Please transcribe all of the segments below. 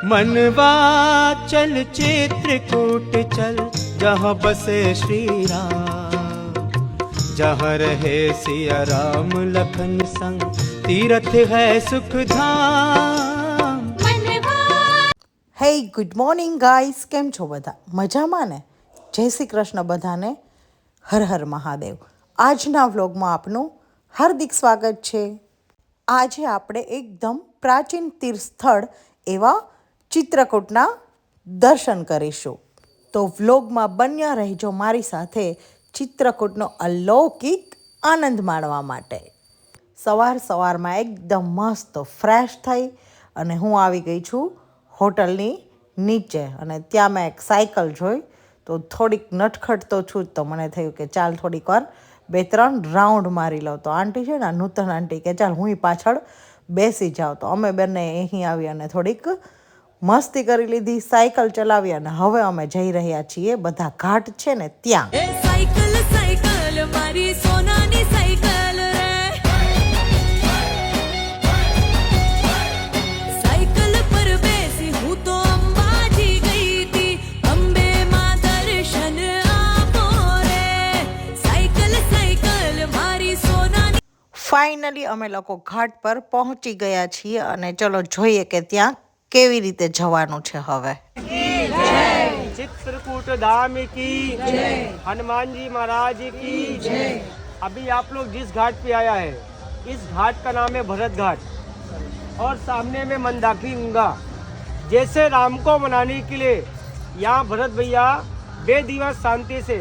मनवा चल चित्रकूट चल, जहाँ बसे श्री राम, जहाँ रहे सिया राम लखन संग, तीर्थ है सुख धाम। हे गुड मॉर्निंग गाइस, केम छो बधा? मजामां ने? जय श्री कृष्ण बधाने, हर हर महादेव। આજના વ્લોગમાં આપનું હાર્દિક સ્વાગત છે। આજે આપણે એકદમ પ્રાચીન તીર્થસ્થળ એવા ચિત્રકૂટના દર્શન કરીશું, તો વ્લોગમાં બન્યા રહેજો મારી સાથે ચિત્રકૂટનો અલૌકિક આનંદ માણવા માટે। સવારમાં એકદમ મસ્ત ફ્રેશ થઈ અને હું આવી ગઈ છું હોટલની નીચે, અને ત્યાં મેં એક સાયકલ જોઈ તો થોડીક નટખટ તો છું જ, તો મને થયું કે ચાલ થોડીક વાર 2-3 રાઉન્ડ મારી લઉં। તો આંટી છે ને, નૂતન આંટી કે ચાલ હું પાછળ બેસી જાઉં, તો અમે બંને અહીં આવી અને થોડીક મસ્તી કરી લીધી, સાયકલ ચલાવી અને હવે અમે જઈ રહ્યા છીએ બધા ઘાટ છે ને ત્યાં। સાયકલ મારી સોનાની સાયકલ રે, સાયકલ પર બેસી હું તો અંબાજી ગઈ હતી, અંબે માં દર્શન આપો રે, સાયકલ મારી સોનાની। ફાઇનલી અમે લોકો ઘાટ પર પહોંચી ગયા છીએ અને ચલો જોઈએ કે ત્યાં કેવી રીતે જવાનું છે હવે। चित्रकूट धाम की जय, हनुमान जी महाराज की जय। अभी आप लोग जिस घाट पे आया है, इस घाट का नाम है भरत घाट, और सामने में मंदाकिनी गंगा। जैसे राम को मनाने के लिए यहाँ भरत भैया बेदीवार शांति से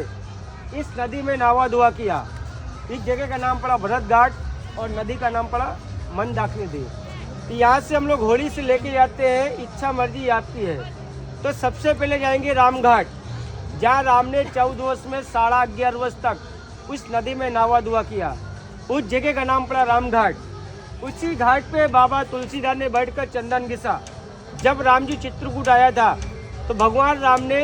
इस नदी में नहावा धोआ किया। इस जगह का नाम पड़ा भरत घाट और नदी का नाम पड़ा मंदाकिनी नदी। तो यहाँ से हम लोग होली से लेके जाते हैं, इच्छा मर्जी आपकी है। तो सबसे पहले जाएंगे राम घाट, जहाँ राम ने 14 वर्ष में 11.5 वर्ष तक उस नदी में नहावा धोआ किया। उस जगह का नाम पड़ा राम घाट। उसी घाट पे बाबा तुलसीदास ने बैठकर चंदन घिसा। जब राम जी चित्रकूट आया था तो भगवान राम ने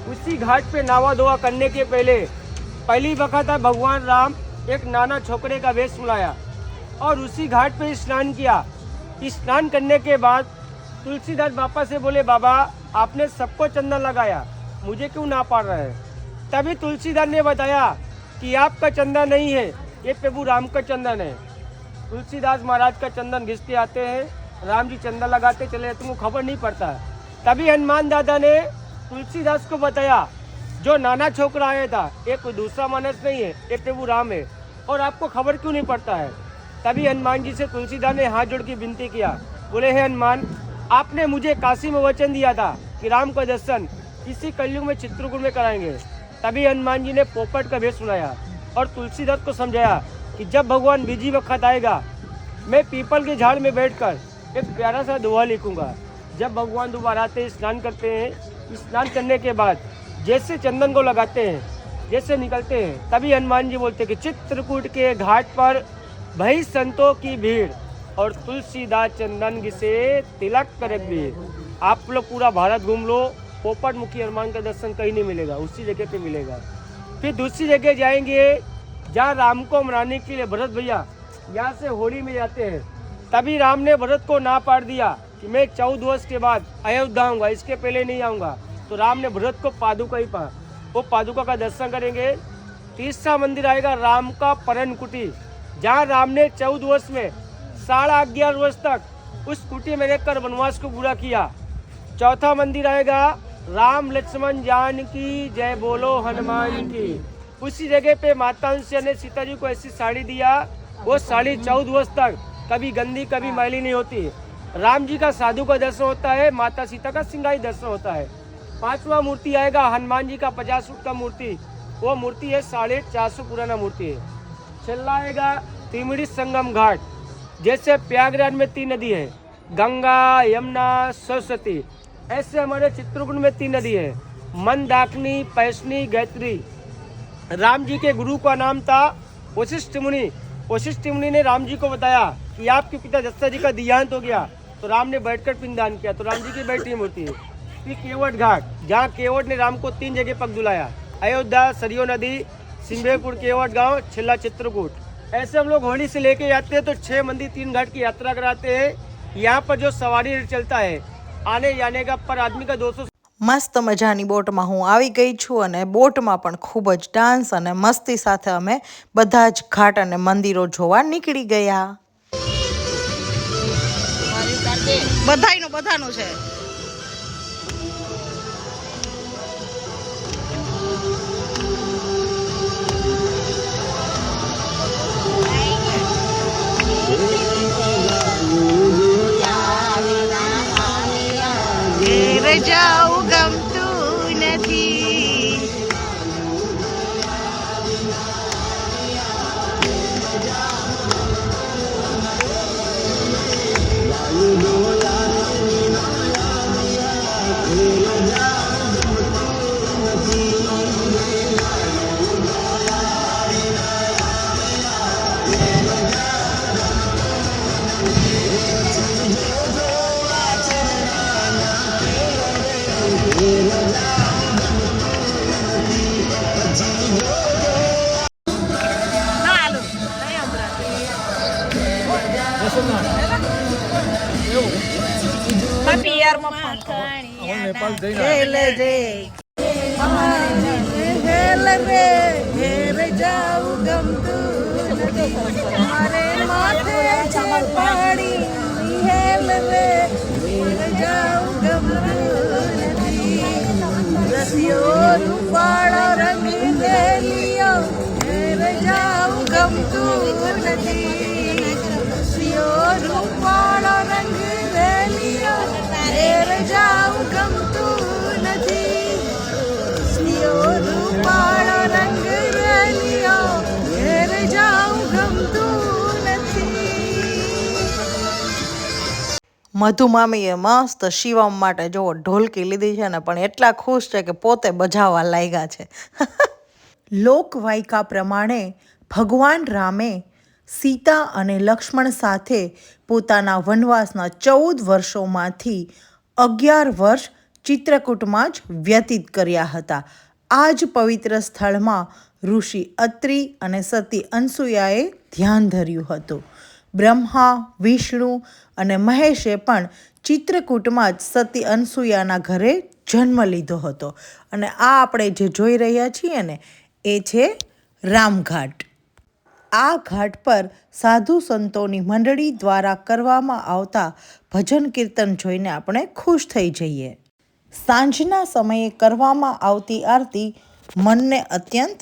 उसी घाट पे नहावा धोआ करने के पहली वक्त भगवान राम एक नाना छोकरे का वेश मिलाया और उसी घाट पे स्नान किया। स्नान करने के बाद तुलसीदास बापा से बोले, बाबा आपने सबको चंदन लगाया, मुझे क्यों ना पाड़ रहे हैं? तभी तुलसीदास ने बताया कि आपका चंदन नहीं है, ये प्रभु राम का चंदन है। तुलसीदास महाराज का चंदन घिसते आते हैं, राम जी चंदन लगाते चले, तुमको खबर नहीं पड़ता है। तभी हनुमान दादा ने तुलसीदास को बताया, जो नाना छोकरा आया था ये कोई दूसरा मानस नहीं है, ये प्रभु राम है, और आपको खबर क्यों नहीं पड़ता है? तभी हनुमान जी से तुलसीदास ने हाथ जोड़ के विनती किया, बोले हे हनुमान, आपने मुझे काशी में वचन दिया था कि राम का दर्शन इसी कलयुग में चित्रकूट में कराएंगे। तभी हनुमान जी ने पोपट का वेश सुनाया और तुलसीदास को समझाया कि जब भगवान बीजी वक्त आएगा, मैं पीपल के झाड़ में बैठकर एक प्यारा सा दोहा लिखूंगा। जब भगवान दोबारा आते हैं, स्नान करते हैं, स्नान करने के बाद जैसे चंदन को लगाते हैं, जैसे निकलते हैं, तभी हनुमान जी बोलते हैं कि चित्रकूट के घाट पर भई संतों की भीड़ और तुलसीदास चंदन घिसे तिलक करे भीड़। आप लोग पूरा भारत घूम लो, पोपट मुखी हनुमान का दर्शन कहीं नहीं मिलेगा, उसी जगह पे मिलेगा। फिर दूसरी जगह जाएंगे जहाँ राम को मनाने के लिए भरत भैया यहाँ से होली में जाते हैं। तभी राम ने भरत को ना पाड़ दिया कि मैं 14 वर्ष के बाद अयोध्या आऊँगा, इसके पहले नहीं आऊँगा। तो राम ने भरत को पादुका ही पा, वो पादुका का दर्शन करेंगे। तीसरा मंदिर आएगा राम का परन कुटी, जहाँ राम ने 14 वर्ष में 11.5 वर्ष तक उस कुटी में रहकर वनवास को पूरा किया। चौथा मंदिर आएगा राम लक्ष्मण जानकी जय बोलो हनुमान की। उसी जगह पे माता अंशिया ने सीता जी को ऐसी साड़ी दिया, वो साड़ी 14 वर्ष तक कभी गंदी कभी मैली नहीं होती। राम जी का साधु का दर्शन होता है, माता सीता का सिंगाई दर्शन होता है। पांचवा मूर्ति आएगा हनुमान जी का 50 फुट का मूर्ति, वो मूर्ति है 450 पुराना मूर्ति है। चला आएगा त्रिवेणी संगम घाट, जैसे प्रयागराज में 3 नदी है, गंगा यमुना सरस्वती, ऐसे हमारे चित्रकूट में 3 नदी है, मंदाकिनी पैसनी गायत्री। राम जी के गुरु का नाम था वशिष्ठ मुनि। वशिष्ठ मुनि ने राम जी को बताया कि आपके पिता दशरथ जी का देहांत हो गया, तो राम ने बैठकर पिंडदान किया, तो राम जी की बैठी मूर्ति है। फिर केवट घाट, जहाँ केवट ने राम को 3 जगह पग दुलाया, अयोध्या, सरयू नदी, सिंबेपुर, केवट गांव, छिल्ला चित्रकूट। ऐसे हम लोग होली से लेके जाते हैं तो 6 मंदिर 3 घाट की यात्रा कराते हैं। यहाँ पर जो सवारी चलता है आने जाने का पर आदमी का 200 મસ્ત મજાની બોટમાં હું આવી ગઈ છું અને બોટમાં પણ ખૂબ જ ડાન્સ અને મસ્તી સાથે અમે બધા જ ઘાટ અને મંદિરો જોવા નીકળી ગયા. બધાનું છે. જાઉં ગમતું નથી. મધુમામીએ મસ્ત શિવમ માટે જો ઢોલકી લીધી છે ને પણ એટલા ખુશ છે કે પોતે બજાવવા લાગ્યા છે. લોકવાયકા પ્રમાણે ભગવાન રામે સીતા અને લક્ષ્મણ સાથે પોતાના વનવાસના 14 વર્ષોમાંથી 11 વર્ષ ચિત્રકૂટમાં જ વ્યતીત કર્યા હતા. આ જ પવિત્ર સ્થળમાં ઋષિ અત્રિ અને સતી અનસૂયાએ ધ્યાન ધર્યું હતું. બ્રહ્મા, વિષ્ણુ અને મહેશે પણ ચિત્રકૂટમાં જ સતી અનસૂયાના ઘરે જન્મ લીધો હતો. અને આ આપણે જે જોઈ રહ્યા છીએ ને એ છે રામઘાટ. આ ઘાટ પર સાધુ સંતોની મંડળી દ્વારા કરવામાં આવતા ભજન કીર્તન જોઈને આપણે ખુશ થઈ જઈએ. સાંજના સમયે કરવામાં આવતી આરતી મનને અત્યંત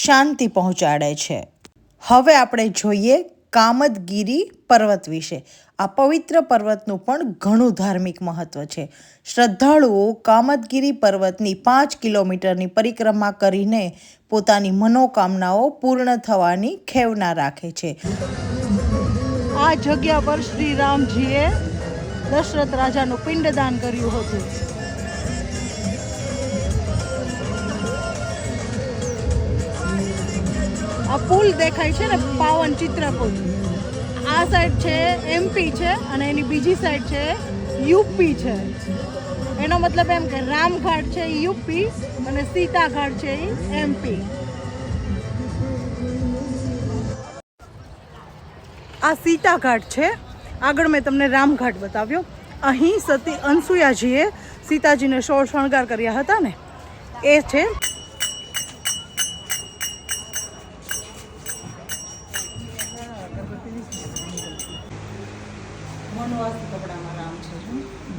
શાંતિ પહોંચાડે છે. હવે આપણે જોઈએ કામદગીરી પર્વત વિશે. આ પવિત્ર પર્વતનું પણ ઘણું ધાર્મિક મહત્વ છે. શ્રદ્ધાળુઓ કામદગીરી પર્વતની 5 કિલોમીટરની પરિક્રમા કરીને પોતાની મનોકામનાઓ પૂર્ણ થવાની ખેવના રાખે છે. આ જગ્યા પર શ્રી રામજીએ દશરથ રાજાનું પિંડદાન કર્યું હતું. આ પુલ દેખાય છે ને પાવન ચિત્રકૂટ, આ સાઈડ છે એમપી છે અને એની બીજી સાઈડ છે યુપી છે. એનો મતલબ એમ કે રામઘાટ છે યુપી અને સીતાઘાટ છે એમપી. આ સીતાઘાટ છે. આગળ મેં તમને રામઘાટ બતાવ્યો. અહીં સતી અનસૂયાજીએ સીતાજીને સોળ શણગાર કર્યા હતા ને એ છે.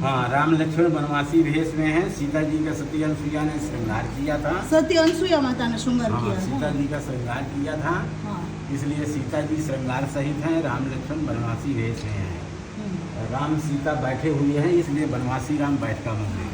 हाँ, राम लक्ष्मण वनवासी वेश में हैं. सीता जी का सती अनसुईया ने श्रृंगार किया था. सती अनसुईया माता ने श्रृंगार हाँ, किया सीता जी का श्रृंगार किया था. इसलिए सीता जी श्रृंगार सहित हैं. राम लक्ष्मण वनवासी वेश में हैं. राम सीता बैठे हुए हैं, इसलिए वनवासी राम बैठका मंदिर.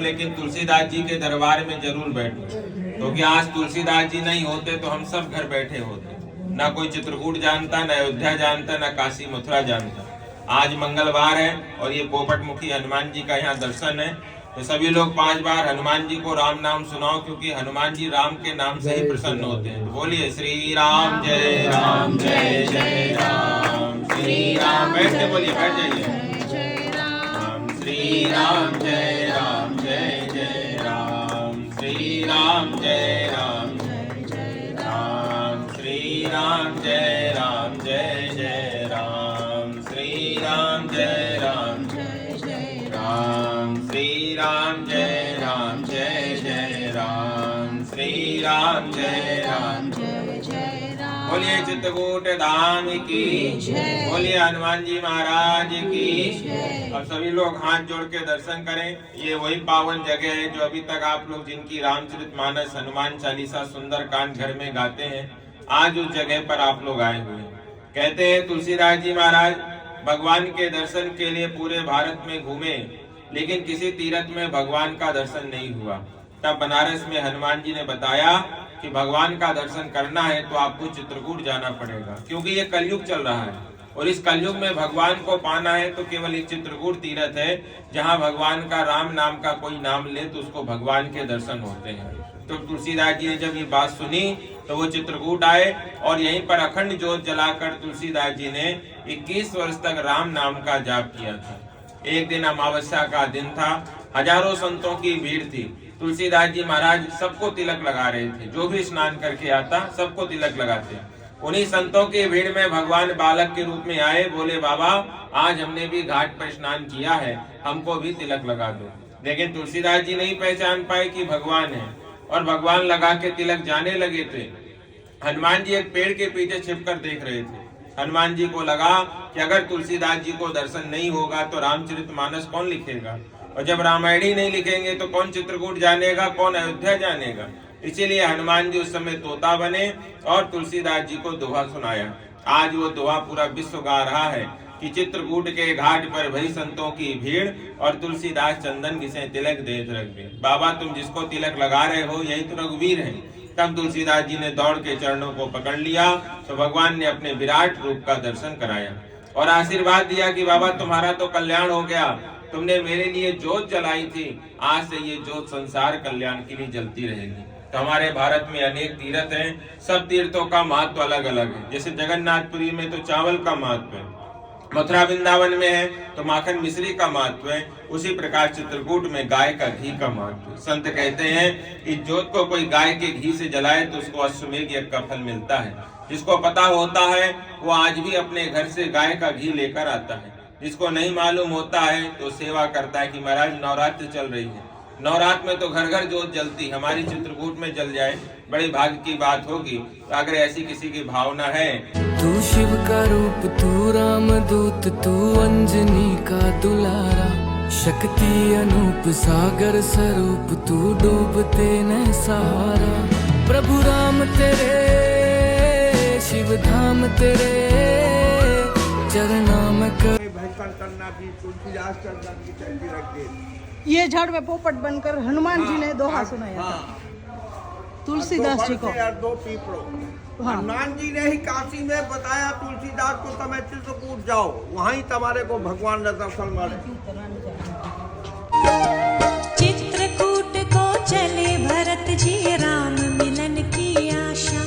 लेकिन तुलसीदास जी के दरबार में जरूर बैठो, क्योंकि आज तुलसीदास जी नहीं होते तो हम सब घर बैठे होते. ना कोई चित्रकूट जानता, ना अयोध्या जानता, ना काशी मथुरा जानता. आज मंगलवार है और ये पोपट मुखी हनुमान जी का यहाँ दर्शन है. तो सभी लोग 5 बार हनुमान जी को राम नाम सुनाओ, क्योंकि हनुमान जी राम के नाम से ही प्रसन्न होते हैं. तो बोलिए श्री राम जय राम जय जय राम. श्री राम. बैठते बोलिए, बैठ जाइए. राम जय राम जय जय राम श्री राम जय राम जय जय राम श्री राम जय राम जय जय राम श्री राम जय राम जय जय राम श्री राम जय राम जय जय राम श्री राम जय राम जय जय राम। बोलिए चित्रकूट धाम की, बोलिए हनुमान जी महाराज की। अब सभी लोग हाथ जोड़ के दर्शन करें। ये वही पावन जगह है जो अभी तक आप लोग जिनकी रामचरितमानस हनुमान चालीसा सुंदरकांड घर में गाते हैं, आज उस जगह पर आप लोग आए हुए हैं। कहते हैं तुलसीदास जी महाराज भगवान के दर्शन के लिए पूरे भारत में घूमे, लेकिन किसी तीर्थ में भगवान का दर्शन नहीं हुआ। तब बनारस में हनुमान जी ने बताया कि भगवान का दर्शन करना है तो आपको चित्रकूट जाना पड़ेगा, क्योंकि ये कलयुग चल रहा है और इस कलयुग में भगवान को पाना है तो केवल एक चित्रकूट तीर्थ है जहाँ भगवान का राम नाम का कोई नाम ले तो उसको भगवान के दर्शन होते हैं। तो तुलसीदास जी ने जब ये बात सुनी तो वो चित्रकूट आए और यहीं पर अखंड ज्योत जलाकर तुलसीदास जी ने 21 वर्ष तक राम नाम का जाप किया था। एक दिन अमावस्या का दिन था, हजारों संतों की भीड़ थी। तुलसीदास जी महाराज सबको तिलक लगा रहे थे, जो भी स्नान करके आता सबको तिलक लगाते। उन्हीं संतों की भीड़ में भगवान बालक के रूप में आए, बोले बाबा आज हमने भी घाट पर स्नान किया है, हमको भी तिलक लगा दो। लेकिन तुलसीदास जी नहीं पहचान पाए कि भगवान है और भगवान लगा के तिलक जाने लगे थे। हनुमान जी एक पेड़ के पीछे छिपकर देख रहे थे। हनुमान जी को लगा कि अगर तुलसीदास जी को दर्शन नहीं होगा तो रामचरितमानस कौन लिखेगा, और जब रामायण ही नहीं लिखेंगे तो कौन चित्रकूट जानेगा, कौन अयोध्या जानेगा। इसीलिए हनुमान जी उस समय तोता बने और तुलसीदास जी को दोहा सुनाया। आज वो दोहा पूरा विश्व गा रहा है कि चित्रकूट के घाट पर भई संतों की भीड़ और तुलसीदास चंदन घिसे तिलक देत रघुवीर। बाबा तुम जिसको तिलक लगा रहे हो यही तो रघुवीर है। तब तुलसीदास जी ने दौड़ के चरणों को पकड़ लिया तो भगवान ने अपने विराट रूप का दर्शन कराया और आशीर्वाद दिया कि बाबा तुम्हारा तो कल्याण हो गया, तुमने मेरे लिए ज्योत जलाई थी, आज से ये ज्योत संसार कल्याण के लिए जलती रहेगी। तो हमारे भारत में अनेक तीर्थ हैं, सब तीर्थों का महत्व अलग अलग है। जैसे जगन्नाथपुरी में तो चावल का महत्व है, मथुरा वृंदावन में है तो माखन मिश्री का महत्व है, उसी प्रकार चित्रकूट में गाय का घी का महत्व। संत कहते हैं कि ज्योत को कोई गाय के घी से जलाए तो उसको अश्वमेध यज्ञ का फल मिलता है। जिसको पता होता है वो आज भी अपने घर से गाय का घी लेकर आता है। जिसको नहीं मालूम होता है तो सेवा करता है कि महाराज नवरात्र चल रही है, नवरात्र में तो घर घर ज्योत जलती, हमारी चित्रकूट में जल जाए, बड़े भाग्य की बात होगी। तो अगर ऐसी किसी की भावना है, तू शिव का रूप, तू राम दूत, तू अंजनी का दुलारा, शक्ति अनूप सागर स्वरूप, तू डूबते न सहारा। प्रभु राम तेरे शिव धाम तेरे चरणा में कर करना भी तुलसीदास चंदन की चंडी रख दे। ये झाड़ में पोपट बनकर हनुमान जी ने दोहा सुनाया था तुलसीदास जी को। दो पीपड़ों, हनुमान जी ने ही काशी में बताया तुलसीदास को તમે चित्रकूट जाओ, वहीं तुम्हारे को भगवान का दर्शन मिले। चित्रकूट को चले भरत जी राम मिलन की आशा,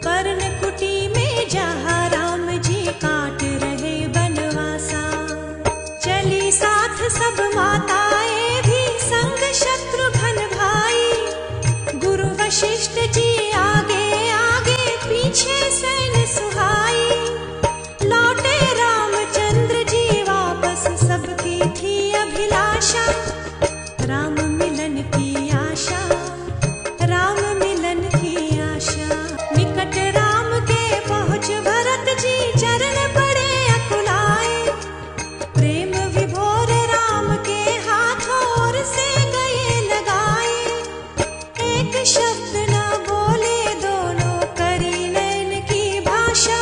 कर्ण कुटी में जहाँ राम जी काट रहे बनवासा। चली साथ सब माताएं भी संग शत्रुघ्न भाई, गुरु वशिष्ठ जी आगे आगे पीछे सैन्य सुहाई। लौटे रामचंद्र जी वापस, सबकी थी अभिलाषा, राम मिलन की आशा, राम मिलन की आशा। निकट राम के पहुँच भरत जी चरण पड़े अकुलाए, प्रेम विभोर राम के हाथों से गए लगाए। एक शब्द ना बोले दोनों करी नैन की भाषा,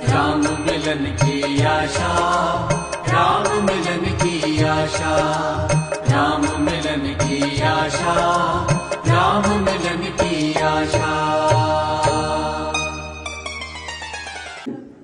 राम मिलन की आशा, राम मिलन की आशा, राम मिलन की आशा, राम मिलन की आशा।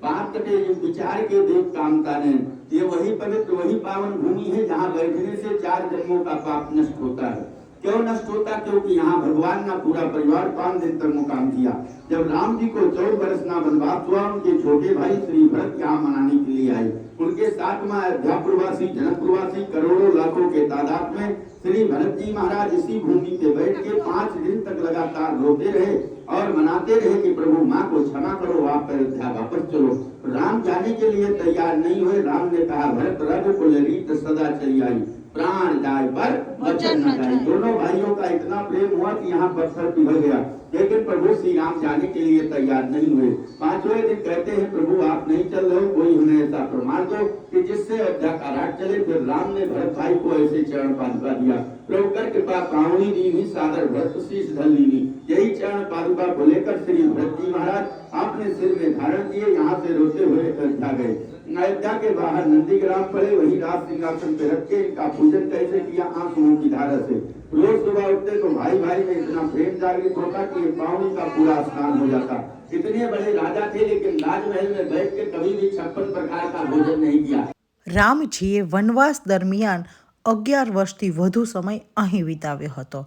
बात के विचार के देव कामता ने, ये वही पवित्र वही पावन भूमि है जहाँ बैठने से 4 जन्मों का पाप नष्ट होता है। क्यों नष्ट होता? क्योंकि यहाँ भगवान का पूरा परिवार 5 दिन तक मुकाम किया। जब राम जी को 14 वर्ष ना वनवास हुआ, उनके छोटे भाई श्री भरत यहाँ मनाने के लिए आए। उनके साथ में अयोध्यापुरवासी जनकपुरवासी करोड़ों लाखों के तादाद में श्री भरत जी महाराज इसी भूमि पे बैठ के 5 दिन तक लगातार रोते रहे और मनाते रहे कि प्रभु माँ को क्षमा करो, आप अयोध्या वापस चलो। राम जाने के लिए तैयार नहीं हुए। राम ने कहा भरत रघुकुल रीत सदा चली आई, प्राण जाए पर वचन न जाए। दोनों भाइयों का इतना प्रेम हुआ कि यहाँ पत्थर पिघल गया, लेकिन प्रभु श्री राम जाने के लिए तैयार नहीं हुए। 5वें दिन कहते हैं प्रभु आप नहीं चल रहे, कोई हमें ऐसा प्रमाण दो कि जिससे अयोध्या का राज चले। फिर राम ने भरत भाई को ऐसे चरण पादुका दिया, प्रभु कर कृपा पावनी दी सादर भरत शीश धल ली। यही चरण पादुका को लेकर श्री भरत जी महाराज आपने सिर में धारण किए, यहाँ से रोते हुए अयोध्या गए। अयोध्या के बाहर नंदीग्राम पड़े, वही राज सिंहासन पे रख के इनका पूजन कैसे किया, आंसुओं की धारा से। रोज सुबह उठते तो भाई भाई में इतना प्रेम जागृत होता कि पावनी का पूरा स्नान हो जाता। इतने बड़े राजा थे लेकिन राजमहल में बैठ के कभी भी 56 प्रकार का भोजन नहीं किया। રામજીએ વનવાસ દરમિયાન 11 વર્ષથી વધુ સમય અહીં વિતાવ્યો હતો,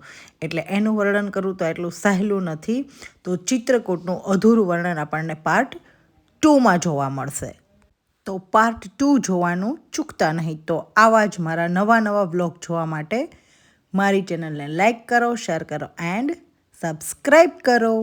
એટલે એનું વર્ણન કરવું તો એટલું સહેલું નથી. તો ચિત્રકૂટનું અધૂરું વર્ણન આપણને પાર્ટ 2માં જોવા મળશે. તો પાર્ટ 2 જોવાનું ચૂકતા નહીં. તો આવા જ મારા નવા વ્લોગ જોવા માટે મારી ચેનલને લાઈક કરો, શેર કરો એન્ડ સબસ્ક્રાઈબ કરો.